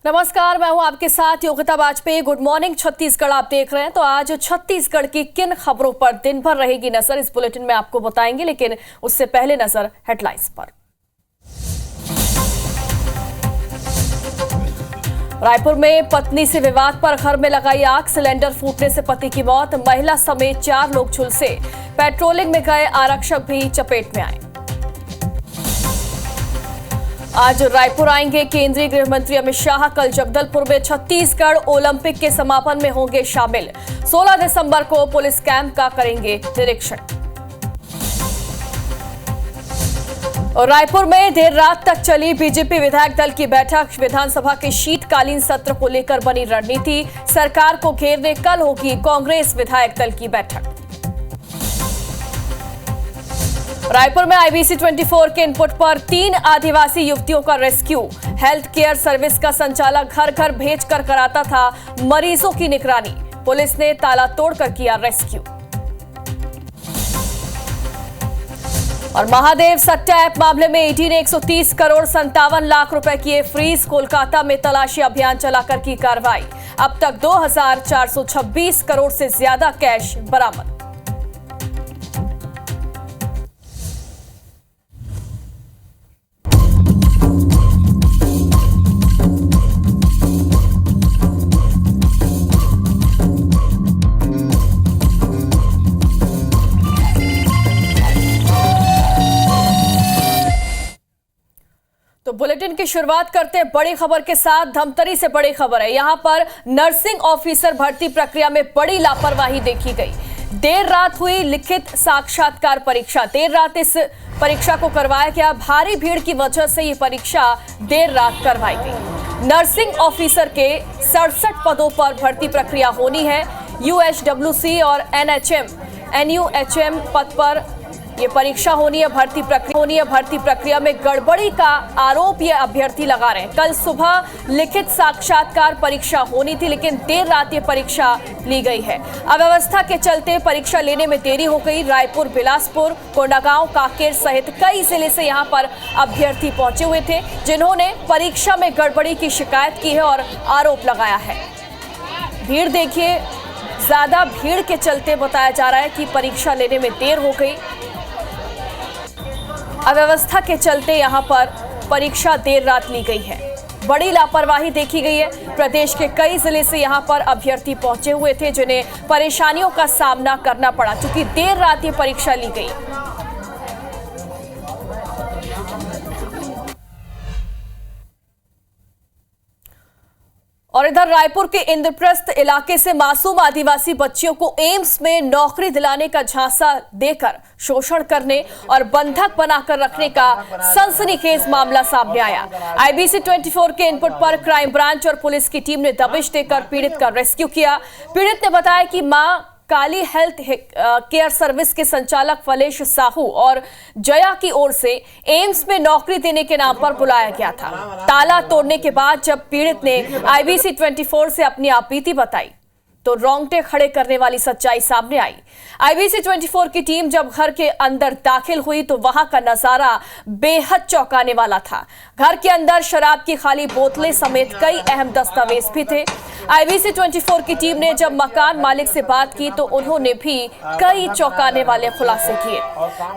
नमस्कार, मैं हूं आपके साथ योगिता वाजपेयी। गुड मॉर्निंग छत्तीसगढ़ आप देख रहे हैं। तो आज छत्तीसगढ़ की किन खबरों पर दिन भर रहेगी नजर, इस बुलेटिन में आपको बताएंगे, लेकिन उससे पहले नजर हेडलाइंस पर। रायपुर में पत्नी से विवाद पर घर में लगाई आग, सिलेंडर फूटने से पति की मौत, महिला समेत 4 लोग झुलसे। पेट्रोलिंग में गए आरक्षक भी चपेट में आए। आज रायपुर आएंगे केंद्रीय गृह मंत्री अमित शाह। कल जगदलपुर में छत्तीसगढ़ ओलंपिक के समापन में होंगे शामिल। 16 दिसंबर को पुलिस कैंप का करेंगे निरीक्षण। और रायपुर में देर रात तक चली बीजेपी विधायक दल की बैठक। विधानसभा के शीतकालीन सत्र को लेकर बनी रणनीति, सरकार को घेरने कल होगी कांग्रेस विधायक दल की बैठक। रायपुर में आईबीसी 24 के इनपुट पर 3 आदिवासी युवतियों का रेस्क्यू। हेल्थ केयर सर्विस का संचालक घर घर भेजकर कराता था मरीजों की निगरानी। पुलिस ने ताला तोड़कर किया रेस्क्यू। और महादेव सट्टा ऐप मामले में ईडी ने 130 करोड़ 57 लाख रुपए किए फ्रीज। कोलकाता में तलाशी अभियान चलाकर की कार्रवाई। अब तक 2426 करोड़ से ज्यादा कैश बरामद। तो बुलेटिन की शुरुआत करते हैं बड़ी खबर के साथ। धमतरी से बड़ी खबर है। यहां पर नर्सिंग ऑफिसर भर्ती प्रक्रिया में बड़ी लापरवाही देखी गई। देर रात हुई लिखित साक्षात्कार परीक्षा। देर रात इस परीक्षा को करवाया गया। भारी भीड़ की वजह से ये परीक्षा देर रात करवाई गई। नर्सिंग ऑफिसर के 67 पदों पर भर्ती प्रक्रिया होनी है। यूएचडब्ल्यूसी और एनयूएचएम पद पर ये परीक्षा होनी है। भर्ती प्रक्रिया में गड़बड़ी का आरोप ये अभ्यर्थी लगा रहे हैं। कल सुबह लिखित साक्षात्कार परीक्षा होनी थी, लेकिन देर रात ये परीक्षा ली गई है। अव्यवस्था के चलते परीक्षा लेने में देरी हो गई। रायपुर, बिलासपुर, कोंडागांव, कांकेर सहित कई जिले से यहां पर अभ्यर्थी पहुंचे हुए थे, जिन्होंने परीक्षा में गड़बड़ी की शिकायत की है और आरोप लगाया है। भीड़ देखिए, ज्यादा भीड़ के चलते बताया जा रहा है कि परीक्षा लेने में देर हो गई। अव्यवस्था के चलते यहां पर परीक्षा देर रात ली गई है। बड़ी लापरवाही देखी गई है। प्रदेश के कई जिले से यहां पर अभ्यर्थी पहुंचे हुए थे, जिन्हें परेशानियों का सामना करना पड़ा, क्योंकि देर रात ये परीक्षा ली गई। और इधर रायपुर के इंद्रप्रस्थ इलाके से मासूम आदिवासी बच्चियों को एम्स में नौकरी दिलाने का झांसा देकर शोषण करने और बंधक बनाकर रखने का सनसनीखेज मामला सामने आया। आईबीसी 24 के इनपुट पर क्राइम ब्रांच और पुलिस की टीम ने दबिश देकर पीड़ित का रेस्क्यू किया। पीड़ित ने बताया कि मां काली हेल्थ केयर सर्विस के संचालक फलेश साहू और जया की ओर से एम्स में नौकरी देने के नाम पर बुलाया गया था। ताला तोड़ने के बाद जब पीड़ित ने आईबीसी 24 से अपनी आपबीती बताई, तो रोंगटे खड़े करने वाली सच्चाई सामने आई। आईबीसी 24 की टीम जब घर के अंदर दाखिल हुई तो वहां का नजारा बेहद चौंकाने वाला था। घर के अंदर शराब की खाली बोतलें समेत कई अहम दस्तावेज भी थे। आईबीसी 24 की टीम ने जब मकान मालिक से बात की तो उन्होंने भी कई चौंकाने वाले खुलासे किए।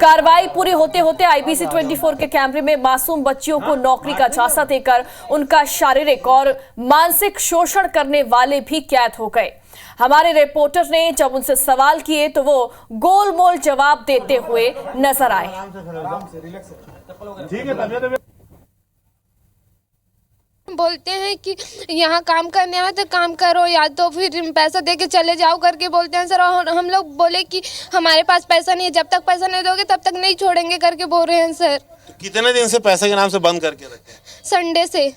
कार्रवाई पूरी होते होते आईबीसी 24 के कैमरे में मासूम बच्चियों को नौकरी का झांसा देकर उनका शारीरिक और मानसिक शोषण करने वाले भी कैद हो गए। हमारे रिपोर्टर ने जब उनसे सवाल किए तो वो गोलमोल जवाब देते हुए नजर आए। बोलते हैं कि यहाँ काम करने आए तो काम करो, या तो फिर पैसा दे के चले जाओ करके बोलते हैं सर। और हम लोग बोले कि हमारे पास पैसा नहीं है, जब तक पैसा नहीं दोगे तब तक नहीं छोड़ेंगे करके बोल रहे हैं सर। तो कितने दिन से पैसे के नाम से बंद करके रखे हैं? संडे से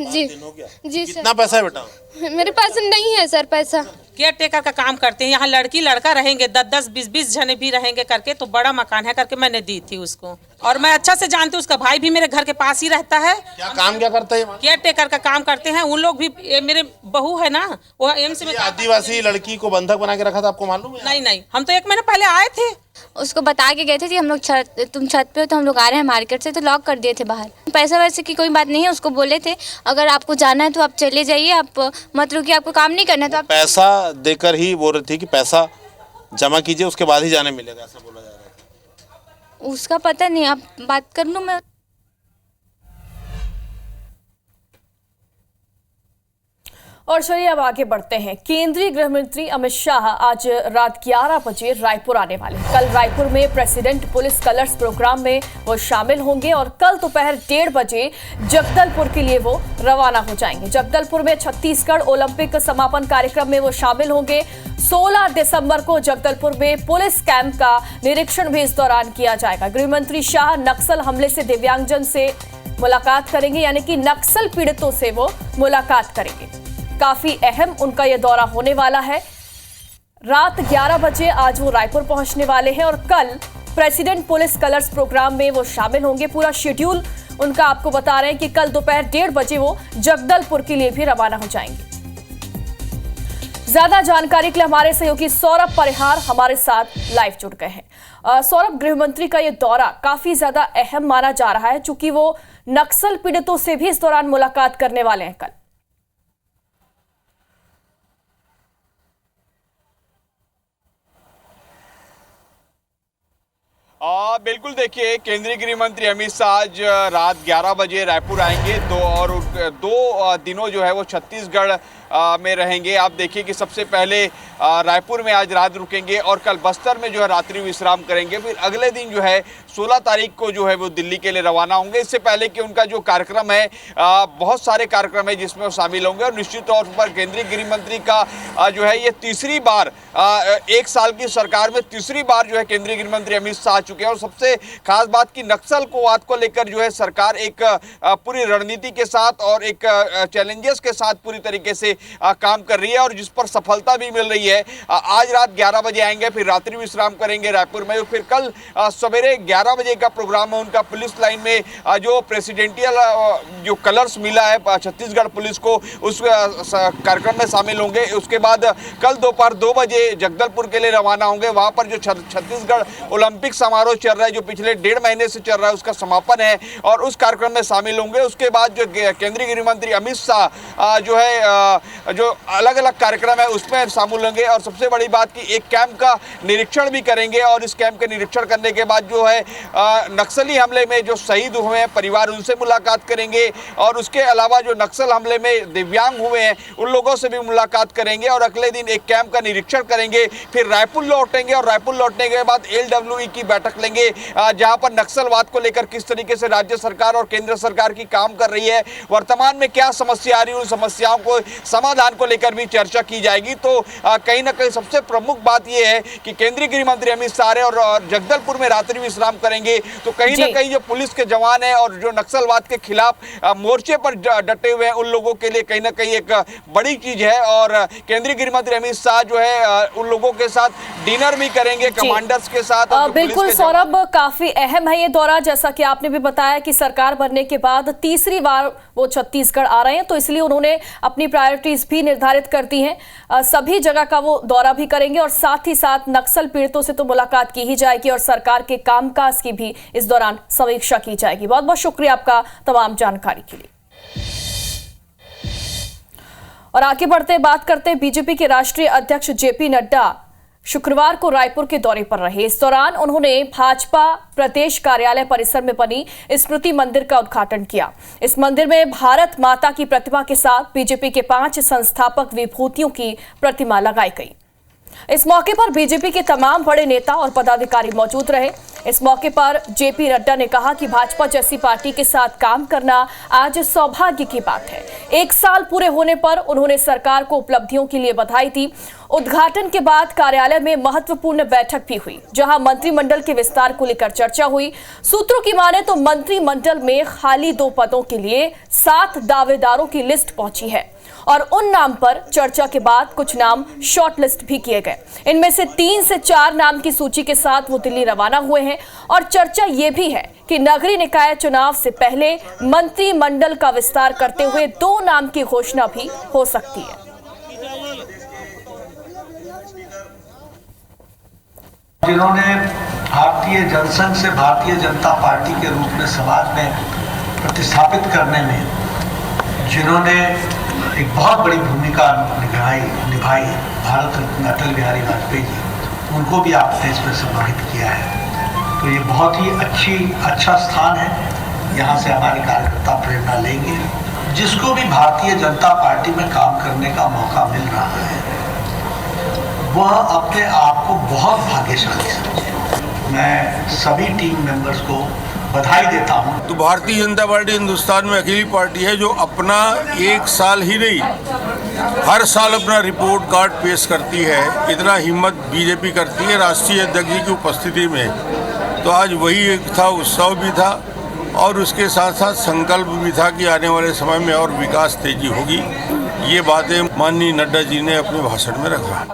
जी दिन हो गया। जी कितना पैसा है बेटा? मेरे पास नहीं है सर पैसा। केयर टेकर का काम करते हैं। यहाँ लड़की लड़का रहेंगे, 10-10, 20-20 जने भी रहेंगे करके, तो बड़ा मकान है करके मैंने दी थी उसको। और मैं अच्छा से जानती हूँ, उसका भाई भी मेरे घर के पास ही रहता है। क्या काम क्या करता है वहाँ? केयर टेकर का काम करते हैं उन लोग भी। ये मेरे बहू है ना, वो एम्स में। आदिवासी लड़की को बंधक बना के रखा था, आपको मालूम है? नहीं, हम तो 1 महीना पहले आए थे। उसको बता के गए थे कि हम लोग तुम छत पे हो, तो हम लोग आ रहे हैं मार्केट से, तो लॉक कर दिए थे बाहर। पैसा वैसे की कोई बात नहीं है, उसको बोले थे अगर आपको जाना है तो आप चले जाइए, आप मत रुकिए, आपको काम नहीं करना है तो आप। पैसा देकर ही बोल रही थी कि पैसा जमा कीजिए, उसके बाद ही जाने मिलेगा, ऐसा बोला जा रहा है। उसका पता नहीं, आप बात कर लूँ मैं। और चलिए अब आगे बढ़ते हैं। केंद्रीय गृह मंत्री अमित शाह आज रात 11 बजे रायपुर आने वाले। कल रायपुर में प्रेसिडेंट पुलिस कलर्स प्रोग्राम में वो शामिल होंगे और कल दोपहर 1:30 बजे जगदलपुर के लिए वो रवाना हो जाएंगे। जगदलपुर में छत्तीसगढ़ ओलंपिक समापन कार्यक्रम में वो शामिल होंगे। 16 दिसंबर को जगदलपुर में पुलिस कैंप का निरीक्षण भी इस दौरान किया जाएगा। गृह मंत्री शाह नक्सल हमले से दिव्यांगजन से मुलाकात करेंगे, यानी कि नक्सल पीड़ितों से वो मुलाकात करेंगे। काफी अहम उनका यह दौरा होने वाला है। रात 11 बजे आज वो रायपुर पहुंचने वाले हैं और कल प्रेसिडेंट पुलिस कलर्स प्रोग्राम में वो शामिल होंगे। पूरा शेड्यूल उनका आपको बता रहे हैं कि कल दोपहर 1:30 बजे वो जगदलपुर के लिए भी रवाना हो जाएंगे। ज्यादा जानकारी के लिए हमारे सहयोगी सौरभ परिहार हमारे साथ लाइव जुड़ गए हैं। सौरभ, गृह मंत्री का यह दौरा काफी ज्यादा अहम माना जा रहा है, चूंकि वो नक्सल पीड़ितों से भी इस दौरान मुलाकात करने वाले हैं कल। बिल्कुल, देखिए केंद्रीय गृह मंत्री अमित शाह आज रात 11 बजे रायपुर आएंगे। दो दिनों जो है वो छत्तीसगढ़ में रहेंगे। आप देखिए कि सबसे पहले रायपुर में आज रात रुकेंगे और कल बस्तर में जो है रात्रि विश्राम करेंगे। फिर अगले दिन जो है 16 तारीख को जो है वो दिल्ली के लिए रवाना होंगे। इससे पहले कि उनका जो कार्यक्रम है, बहुत सारे कार्यक्रम है जिसमें वो शामिल होंगे। और निश्चित तौर पर केंद्रीय गृह मंत्री का जो है ये तीसरी बार, 1 साल की सरकार में तीसरी बार जो है केंद्रीय गृह मंत्री अमित शाह आ चुके हैं। और सबसे खास बात की नक्सलवाद को लेकर जो है सरकार एक पूरी रणनीति के साथ और एक चैलेंजेस के साथ पूरी तरीके से काम कर रही है और जिस पर सफलता भी मिल रही है। आज रात 11 बजे आएंगे, फिर रात्रि विश्राम करेंगे रायपुर में। फिर कल सवेरे 11 बजे का प्रोग्राम है उनका पुलिस लाइन में, जो प्रेसिडेंटियल जो कलर्स मिला है छत्तीसगढ़ पुलिस को, उस कार्यक्रम में शामिल होंगे। उसके बाद कल दोपहर 2 बजे जगदलपुर के लिए रवाना होंगे। वहां पर जो छत्तीसगढ़ ओलंपिक समारोह चल रहा है, जो पिछले 1.5 महीने से चल रहा है, उसका समापन है और उस कार्यक्रम में शामिल होंगे। उसके बाद जो केंद्रीय गृह मंत्री अमित शाह जो है जो अलग अलग कार्यक्रम है उसमें शामिल होंगे। और सबसे बड़ी बात कि एक कैंप का निरीक्षण भी करेंगे और इस कैंप के निरीक्षण करने के बाद जो है नक्सली हमले में जो शहीद हुए हैं परिवार, उनसे मुलाकात करेंगे। और उसके अलावा जो नक्सल हमले में दिव्यांग हुए हैं उन लोगों से भी मुलाकात करेंगे। और अगले दिन एक कैंप का निरीक्षण करेंगे, फिर रायपुर लौटेंगे और रायपुर लौटने के बाद LWE की बैठक लेंगे, जहां पर नक्सलवाद को लेकर किस तरीके से राज्य सरकार और केंद्र सरकार की काम कर रही है, वर्तमान में क्या समस्या आ रही है, उन समस्याओं को समाधान को लेकर भी चर्चा की जाएगी। तो कहीं ना कहीं सबसे प्रमुख बात यह है कि केंद्रीय गृह मंत्री अमित शाह और जगदलपुर में रात्रि विश्राम करेंगे। तो कहीं ना कहीं जो पुलिस के जवान हैं और जो नक्सलवाद के खिलाफ मोर्चे पर डटे हुए हैं उन लोगों के लिए कहीं ना कहीं एक बड़ी चीज है। और केंद्रीय गृह मंत्री अमित शाह जो है उन लोगों के साथ डिनर भी करेंगे, कमांडर्स के साथ। बिल्कुल सौरभ, काफी अहम है ये दौरा। जैसा कि आपने भी बताया कि सरकार बनने के बाद तीसरी बार वो छत्तीसगढ़ आ रहे हैं, तो इसलिए उन्होंने अपनी प्रायोरिटीज भी निर्धारित कर दी हैं। सभी जगह का वो दौरा भी करेंगे और साथ ही साथ नक्सल पीड़ितों से तो मुलाकात की ही जाएगी और सरकार के कामकाज की भी इस दौरान समीक्षा की जाएगी। बहुत बहुत शुक्रिया आपका तमाम जानकारी के लिए। और आगे बढ़ते बात करते हैं, बीजेपी के राष्ट्रीय अध्यक्ष JP नड्डा शुक्रवार को रायपुर के दौरे पर रहे। इस दौरान उन्होंने भाजपा प्रदेश कार्यालय परिसर में बनी स्मृति मंदिर का उद्घाटन किया। इस मंदिर में भारत माता की प्रतिमा के साथ बीजेपी के 5 संस्थापक विभूतियों की प्रतिमा लगाई गई। इस मौके पर बीजेपी के तमाम बड़े नेता और पदाधिकारी मौजूद रहे। इस मौके पर JP नड्डा ने कहा कि भाजपा जैसी पार्टी के साथ काम करना आज सौभाग्य की बात है। 1 साल पूरे होने पर उन्होंने सरकार को उपलब्धियों के लिए बधाई दी। उद्घाटन के बाद कार्यालय में महत्वपूर्ण बैठक भी हुई, जहां मंत्रिमंडल के विस्तार को लेकर चर्चा हुई। सूत्रों की माने तो मंत्रिमंडल में खाली 2 पदों के लिए 7 दावेदारों की लिस्ट पहुंची है और उन नाम पर चर्चा के बाद कुछ नाम शॉर्टलिस्ट भी किए गए। इनमें से 3 से 4 नाम की सूची के साथ वो दिल्ली रवाना हुए हैं और चर्चा ये भी है कि नगरीय निकाय चुनाव से पहले मंत्रिमंडल का विस्तार करते हुए 2 नाम की घोषणा भी हो सकती है। जिन्होंने भारतीय जनसंघ से भारतीय जनता पार्टी के रूप में समाज में प्रतिस्थापित करने में जिन्होंने एक बहुत बड़ी भूमिका निभाई भारत रत्न अटल बिहारी वाजपेयी जी, उनको भी आपने इसमें सम्मानित किया है। तो ये बहुत ही अच्छा स्थान है। यहाँ से हमारे कार्यकर्ता प्रेरणा लेंगे। जिसको भी भारतीय जनता पार्टी में काम करने का मौका मिल रहा है वह अपने आप को बहुत भाग्यशाली समझे। मैं सभी टीम मेंबर्स को बधाई देता हूं। तो भारतीय जनता पार्टी हिंदुस्तान में अकेली पार्टी है जो अपना 1 साल ही नहीं, हर साल अपना रिपोर्ट कार्ड पेश करती है। इतना हिम्मत बीजेपी करती है राष्ट्रीय अध्यक्ष जी की उपस्थिति में। तो आज वही एक था, उत्सव भी था और उसके साथ साथ संकल्प भी था कि आने वाले समय में और विकास तेजी होगी। ये बातें माननीय नड्डा जी ने अपने भाषण में रखा।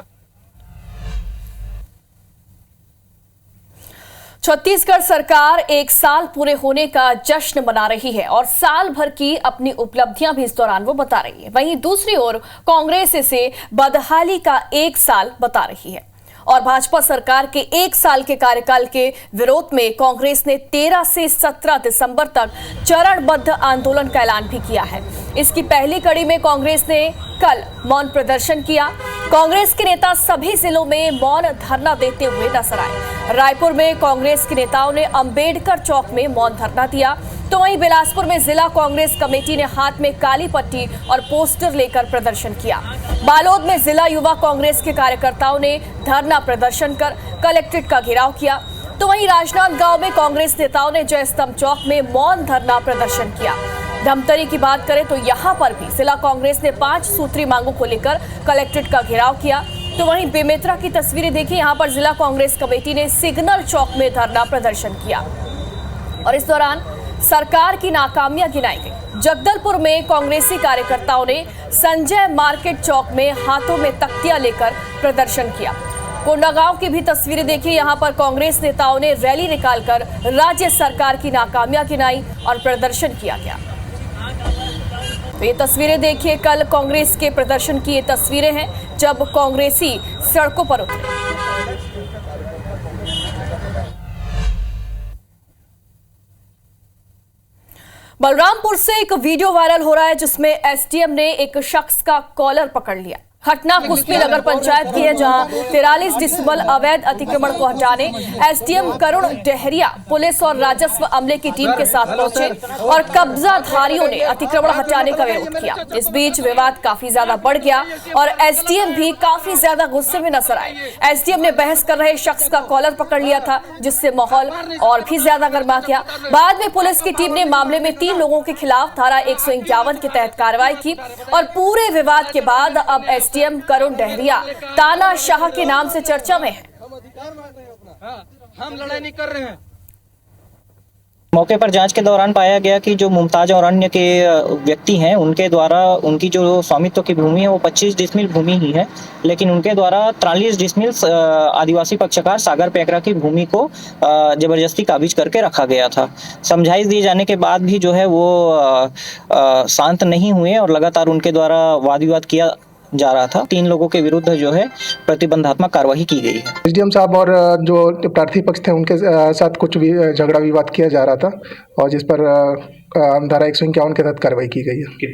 छत्तीसगढ़ सरकार 1 साल पूरे होने का जश्न मना रही है और साल भर की अपनी उपलब्धियां भी इस दौरान वो बता रही है। वहीं दूसरी ओर कांग्रेस इसे बदहाली का 1 साल बता रही है और भाजपा सरकार के 1 साल के कार्यकाल के विरोध में कांग्रेस ने 13 से 17 दिसंबर तक चरणबद्ध आंदोलन का ऐलान भी किया है। इसकी पहली कड़ी में कांग्रेस ने कल मौन प्रदर्शन किया। कांग्रेस के नेता सभी जिलों में मौन धरना देते हुए नजर आए। रायपुर में कांग्रेस के नेताओं ने अंबेडकर चौक में मौन धरना दिया, तो वहीं बिलासपुर में जिला कांग्रेस कमेटी ने हाथ में काली पट्टी और पोस्टर लेकर प्रदर्शन किया। बालोद में जिला युवा कांग्रेस के कार्यकर्ताओं ने धरना प्रदर्शन कर कलेक्ट्रेट का घेराव किया, तो वहीं राजनांदगांव में कांग्रेस नेताओं ने जय स्तंभ चौक में मौन धरना प्रदर्शन किया। धमतरी की बात करें तो यहां पर भी जिला कांग्रेस ने 5 सूत्री मांगों को लेकर कलेक्ट्रेट का घेराव किया, तो वहीं बेमेतरा की तस्वीरें देखिए। यहां पर जिला कांग्रेस कमेटी ने सिग्नल चौक में धरना प्रदर्शन किया और इस दौरान सरकार की नाकामियां गिनाई गई। जगदलपुर में कांग्रेसी कार्यकर्ताओं ने संजय मार्केट चौक में हाथों में तख्तियां लेकर प्रदर्शन किया। कोंडागांव की भी तस्वीरें देखिए। यहां पर कांग्रेस नेताओं ने रैली निकालकर राज्य सरकार की नाकामियां गिनाई और प्रदर्शन किया गया। तो ये तस्वीरें देखिए, कल कांग्रेस के प्रदर्शन की ये तस्वीरें हैं जब कांग्रेसी सड़कों पर उतरे। बलरामपुर से एक वीडियो वायरल हो रहा है जिसमें एसडीएम ने एक शख्स का कॉलर पकड़ लिया। घटना कुसमी नगर पंचायत की है जहां 43 डिसमिल अवैध अतिक्रमण को हटाने एसडीएम करुण डेहरिया पुलिस और राजस्व अमले की टीम के साथ पहुंचे और कब्जाधारियों ने अतिक्रमण हटाने का विरोध किया। इस बीच विवाद काफी ज्यादा बढ़ गया और एसडीएम भी काफी ज्यादा गुस्से में नजर आए। एसडीएम ने बहस कर रहे शख्स का कॉलर पकड़ लिया था जिससे माहौल और भी ज्यादा गर्मा गया। बाद में पुलिस की टीम ने मामले में 3 लोगों के खिलाफ धारा 151 के तहत कार्रवाई की और पूरे विवाद के बाद अब एसडीएम करुण डेहरिया तानाशाह के नाम से चर्चा में है। हम लड़ाई नहीं कर रहे हैं। मौके पर जांच के दौरान पाया गया कि जो मुमताज और अन्य के व्यक्ति हैं उनके द्वारा उनकी जो स्वामित्व की भूमि है वो 25 डिसमिल भूमि ही है, लेकिन उनके द्वारा 43 डिसमिल आदिवासी पक्षकार सागर पेकरा की भूमि को जबरदस्ती काबिज करके रखा गया था। समझाइश दिए जाने के बाद भी जो है वो शांत नहीं हुए और लगातार उनके द्वारा वाद विवाद किया जा रहा था। 3 लोगों के विरुद्ध जो है प्रतिबंधात्मक कार्रवाई की गई है। एसडीएम साहब और जो प्रार्थी पक्ष थे उनके साथ कुछ भी झगड़ा विवाद किया जा रहा था और जिस पर धारा 151 के तहत कार्रवाई की गई है।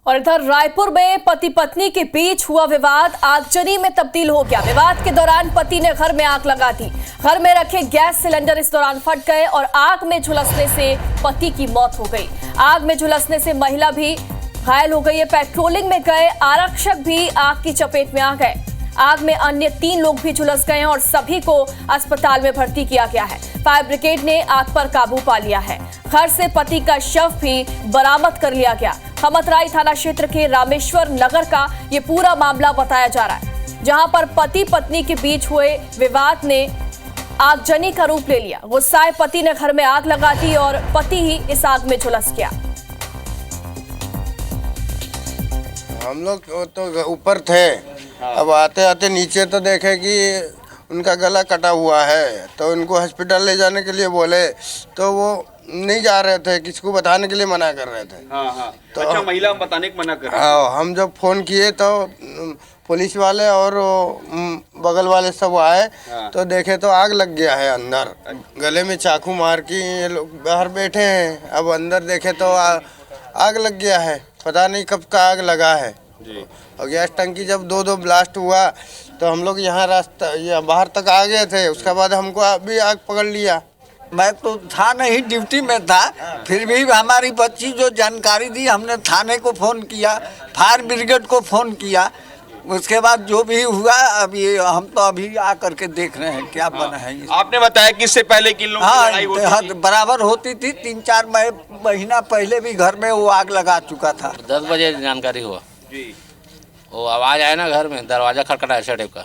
और इधर रायपुर में पति पत्नी के बीच हुआ विवाद आगजनी में तब्दील हो गया। विवाद के दौरान पति ने घर में आग लगा दी। घर में रखे गैस सिलेंडर इस दौरान फट गए और आग में झुलसने से पति की मौत हो गई। आग में झुलसने से महिला भी घायल हो गई है। पेट्रोलिंग में गए आरक्षक भी आग की चपेट में आ गए। आग में अन्य 3 लोग भी झुलस गए हैं और सभी को अस्पताल में भर्ती किया गया है। फायर ब्रिगेड ने आग पर काबू पा लिया है। घर से पति का शव भी बरामद कर लिया गया। खमतराई थाना क्षेत्र के रामेश्वर नगर का ये पूरा मामला बताया जा रहा है, जहां पर पति पत्नी के बीच हुए विवाद ने आगजनी का रूप ले लिया। गुस्साए पति ने घर में आग लगा दी और पति ही इस आग में झुलस गया। हम लोग तो ऊपर थे, अब आते आते नीचे तो देखे कि उनका गला कटा हुआ है, तो उनको हॉस्पिटल ले जाने के लिए बोले तो वो नहीं जा रहे थे, किसको बताने के लिए मना कर रहे थे। तो अच्छा, महिला बताने को मना कर रहे थे। हाँ, हम जब फोन किए तो पुलिस वाले और बगल वाले सब आए तो देखे तो आग लग गया है अंदर, गले में चाकू मार के ये लोग बाहर बैठे हैं। अब अंदर देखे तो आग लग गया है, पता नहीं कब का आग लगा है जी। और गैस टंकी जब दो ब्लास्ट हुआ तो हम लोग यहाँ रास्ता बाहर तक आ गए थे, उसके बाद हमको अभी आग पकड़ लिया। मैं तो था नहीं, ड्यूटी में था, फिर भी हमारी बच्ची जो जानकारी दी, हमने थाने को फ़ोन किया, फायर ब्रिगेड को फ़ोन किया, उसके बाद जो भी हुआ अभी हम तो अभी आकर के देख रहे हैं क्या बना है। आपने बताया कि इससे पहले किन लोगों की लड़ाई होती थी? बराबर होती थी, 3-4 महीना पहले भी घर में वो आग लगा चुका था। 10 बजे जानकारी हुआ जी, वो आवाज आया ना घर में, दरवाजा खटखटाया शटेप का,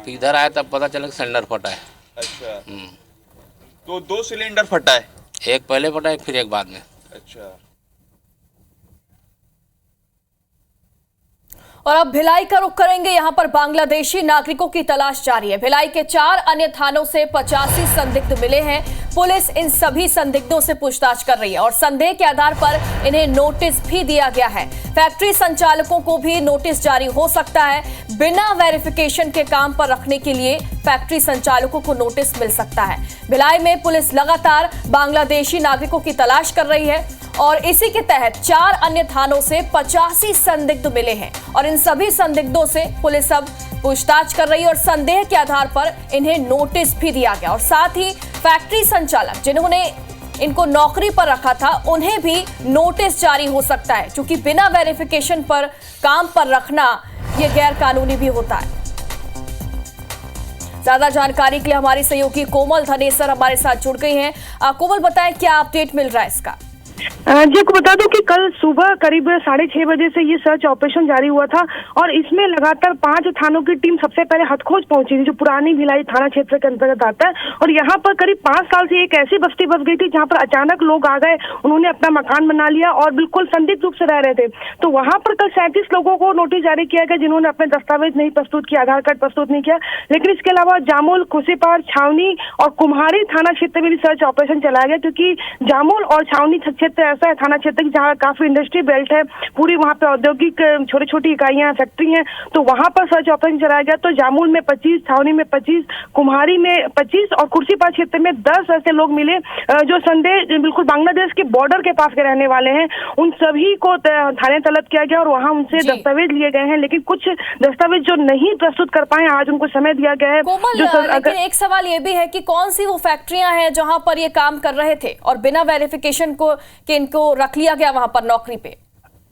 तो इधर आया तब पता चला सिलेंडर फटा है। अच्छा, तो 2 सिलेंडर फटा है, एक पहले फटा है फिर एक बाद में। अच्छा, और अब भिलाई का रुख करेंगे। यहां पर बांग्लादेशी नागरिकों की तलाश जारी है। भिलाई के 4 अन्य थानों से 85 संदिग्ध मिले हैं। पुलिस इन सभी संदिग्धों से पूछताछ कर रही है और संदेह के आधार पर इन्हें नोटिस भी दिया गया है। फैक्ट्री संचालकों को भी नोटिस जारी हो सकता है। बिना वेरिफिकेशन के काम पर रखने के लिए फैक्ट्री संचालकों को नोटिस मिल सकता है। भिलाई में पुलिस लगातार बांग्लादेशी नागरिकों की तलाश कर रही है और इसी के तहत 4 अन्य थानों से 85 संदिग्ध मिले हैं और इन सभी संदिग्धों से पुलिस अब पूछताछ कर रही है और संदेह के आधार पर इन्हें नोटिस भी दिया गया। और साथ ही फैक्ट्री संचालक जिन्होंने इनको नौकरी पर रखा था उन्हें भी नोटिस जारी हो सकता है, क्योंकि बिना वेरिफिकेशन पर काम पर रखना यह गैर कानूनी भी होता है। ज्यादा जानकारी के लिए हमारी सहयोगी कोमल धनेसर हमारे साथ जुड़ गई हैं। कोमल, बताएं क्या अपडेट मिल रहा है इसका? जी, आपको बता दूं कि कल सुबह करीब 6:30 बजे से ये सर्च ऑपरेशन जारी हुआ था और इसमें लगातार 5 थानों की टीम सबसे पहले हथखोज पहुंची थी, जो पुरानी भिलाई थाना क्षेत्र के अंतर्गत आता है। और यहाँ पर करीब 5 साल से एक ऐसी बस्ती बस गई थी जहाँ पर अचानक लोग आ गए, उन्होंने अपना मकान बना लिया और बिल्कुल संदिग्ध रूप से रह रहे थे। तो वहाँ पर कल 37 लोगों को नोटिस जारी किया गया जिन्होंने अपने दस्तावेज नहीं प्रस्तुत किया, आधार कार्ड प्रस्तुत नहीं किया। लेकिन इसके अलावा जामुल, खुशीपार, छावनी और कुम्हारी थाना क्षेत्र में भी सर्च ऑपरेशन चलाया गया, क्योंकि जामुल और छावनी क्षेत्र ऐसा है थाना क्षेत्र जहाँ काफी इंडस्ट्री बेल्ट है, पूरी वहाँ पे औद्योगिक छोटी छोटी इकाइयां, फैक्ट्री हैं, तो वहाँ पर सर्च ऑपरेशन चलाया गया। तो जामुल में 25, छावनी में 25, कुम्हारी में 25 और खुर्शीपार क्षेत्र में 10 ऐसे लोग मिले जो संदेह बिल्कुल बांग्लादेश के बॉर्डर के पास के रहने वाले हैं। उन सभी को थाने तलब किया गया और वहाँ उनसे दस्तावेज लिए गए हैं, लेकिन कुछ दस्तावेज जो नहीं प्रस्तुत कर पाए, आज उनको समय दिया गया है। लेकिन एक सवाल ये भी है कि कौन सी वो फैक्ट्रियां हैं जहां पर ये काम कर रहे थे और बिना वेरिफिकेशन को इनको रख लिया गया वहां पर नौकरी पे?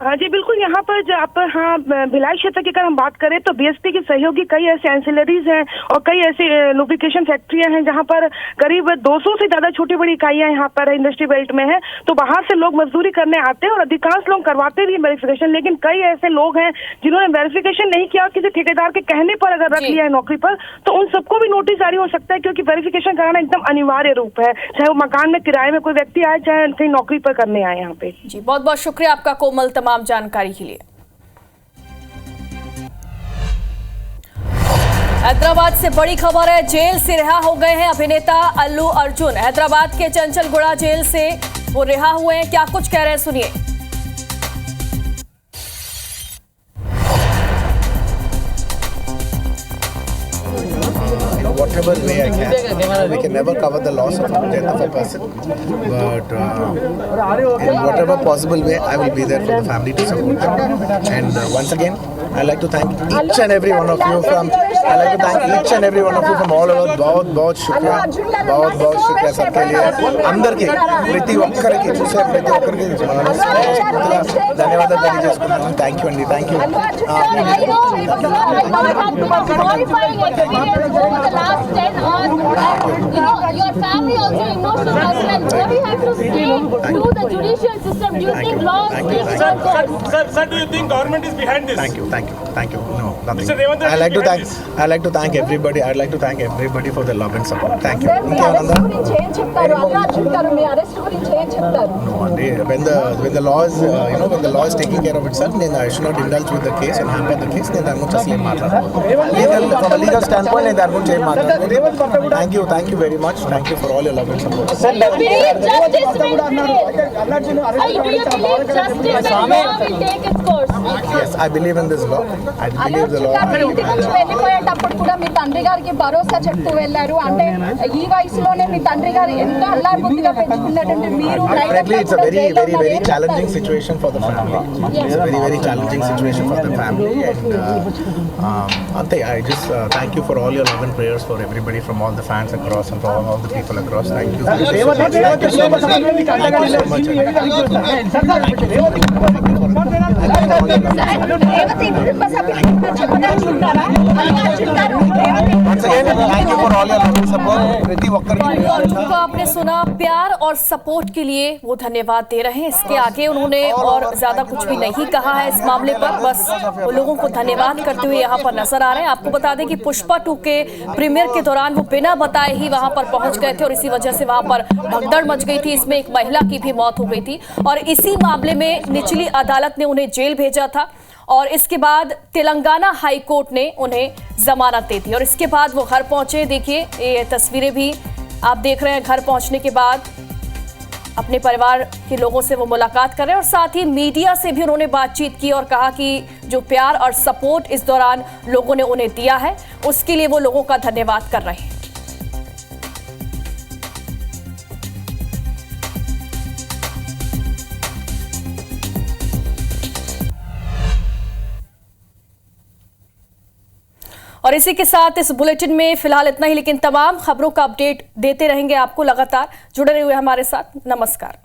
हाँ जी, बिल्कुल। यहाँ पर हाँ, भिलाई क्षेत्र की अगर हम बात करें तो बीएसपी की सहयोगी कई ऐसे एंसिलरीज हैं और कई ऐसी लुब्रिकेशन फैक्ट्रियां हैं जहाँ पर करीब 200 से ज्यादा छोटी बड़ी इकाइयां यहाँ पर इंडस्ट्री बेल्ट में है। तो बाहर से लोग मजदूरी करने आते हैं और अधिकांश लोग करवाते भी वेरिफिकेशन, लेकिन कई ऐसे लोग हैं जिन्होंने वेरिफिकेशन नहीं किया, किसी ठेकेदार के कहने पर अगर रख लिया है नौकरी पर, तो उन सबको भी नोटिस जारी हो सकता है, क्योंकि वेरिफिकेशन कराना एकदम अनिवार्य रूप है, चाहे वो मकान में किराए में कोई व्यक्ति आए, चाहे कहीं नौकरी पर करने आए यहाँ पे। जी, बहुत बहुत शुक्रिया आपका कोमल तमाम जानकारी के लिए। हैदराबाद से बड़ी खबर है, जेल से रिहा हो गए हैं अभिनेता अल्लू अर्जुन। हैदराबाद के चंचलगुड़ा जेल से वो रिहा हुए हैं, क्या कुछ कह रहे हैं सुनिए। Whatever way I can. We can never cover the loss of the death of a person, but in whatever possible way, I will be there for the family to support them. And once again, I'd like to thank each and every one of you from. I'd like to thank each and every one of you from all over. बहुत शुक्रिया सबके लिए. अंदर के प्रति ఒక్కరి की చూసే ప్రతి ఒక్కరికి ధన్యవాదాలు తెలియజేసుకుంటున్నాను. Thank you అండి. Thank you. Last 10 hours, your family also emotional, and what do you have to say to the judicial system? Do you think laws give Sir, do you think government is behind this? Thank you. No, nothing. Mr. Revanth I'd like to behind thank. I'd like to thank everybody. I'd like to thank everybody for the love and support. Thank you. No, when the law is when the law is taking care of itself, then I should not indulge with the case and hamper the case. Then I won't just from a legal standpoint, then I won't change matter. Thank you very much. Thank you for all your love and support. Do you believe justice will prevail? Do you believe justice and law will take its course? Yes, I believe in this law. I believe the law. వెళ్ళిపోయేటప్పుడు కూడా మీ తండ్రి గారికి భరోసా చెప్తూ వెళ్ళారు. అంటే ఈ వయసులోనే మీ తండ్రి గారు ఎంత అల్లారు బుద్ధిగా పెంచుకున్నట్టు మీరు Frankly, it's a very challenging situation for the family. It's a very challenging situation for the family, and Ante, I just thank you for all your love and prayers for everybody, from all the fans across and for all the people across. Thank you. Thank you so much. Once again, thank you for all your love and support. तो आपने सुना, प्यार और support के लिए वो धन्यवाद दे रहे हैं। इसके आगे उन्होंने और ज्यादा कुछ भी नहीं कहा है इस मामले पर, बस वो लोगों को धन्यवाद करते हुए यहाँ पर नजर आ रहे हैं। आपको बता दें कि पुष्पा 2 के प्रीमियर के दौरान वो बिना बताए ही वहां पर पहुंच गए थे और इसी वजह से वहां पर भगदड़ मच गई थी। इसमें एक महिला की भी मौत हो गई थी और इसी मामले में निचली अदालत ने उन्हें जेल भेजा था और इसके बाद तेलंगाना हाई कोर्ट ने उन्हें जमानत दे दी और इसके बाद वो घर पहुंचे। देखिए ये तस्वीरें भी आप देख रहे हैं। घर पहुंचने के बाद अपने परिवार के लोगों से वो मुलाकात कर रहे हैं और साथ ही मीडिया से भी उन्होंने बातचीत की और कहा कि जो प्यार और सपोर्ट इस दौरान लोगों ने उन्हें दिया है उसके लिए वो लोगों का धन्यवाद कर रहे हैं। और इसी के साथ इस बुलेटिन में फिलहाल इतना ही, लेकिन तमाम खबरों का अपडेट देते रहेंगे आपको। लगातार जुड़े रहिए हमारे साथ। नमस्कार।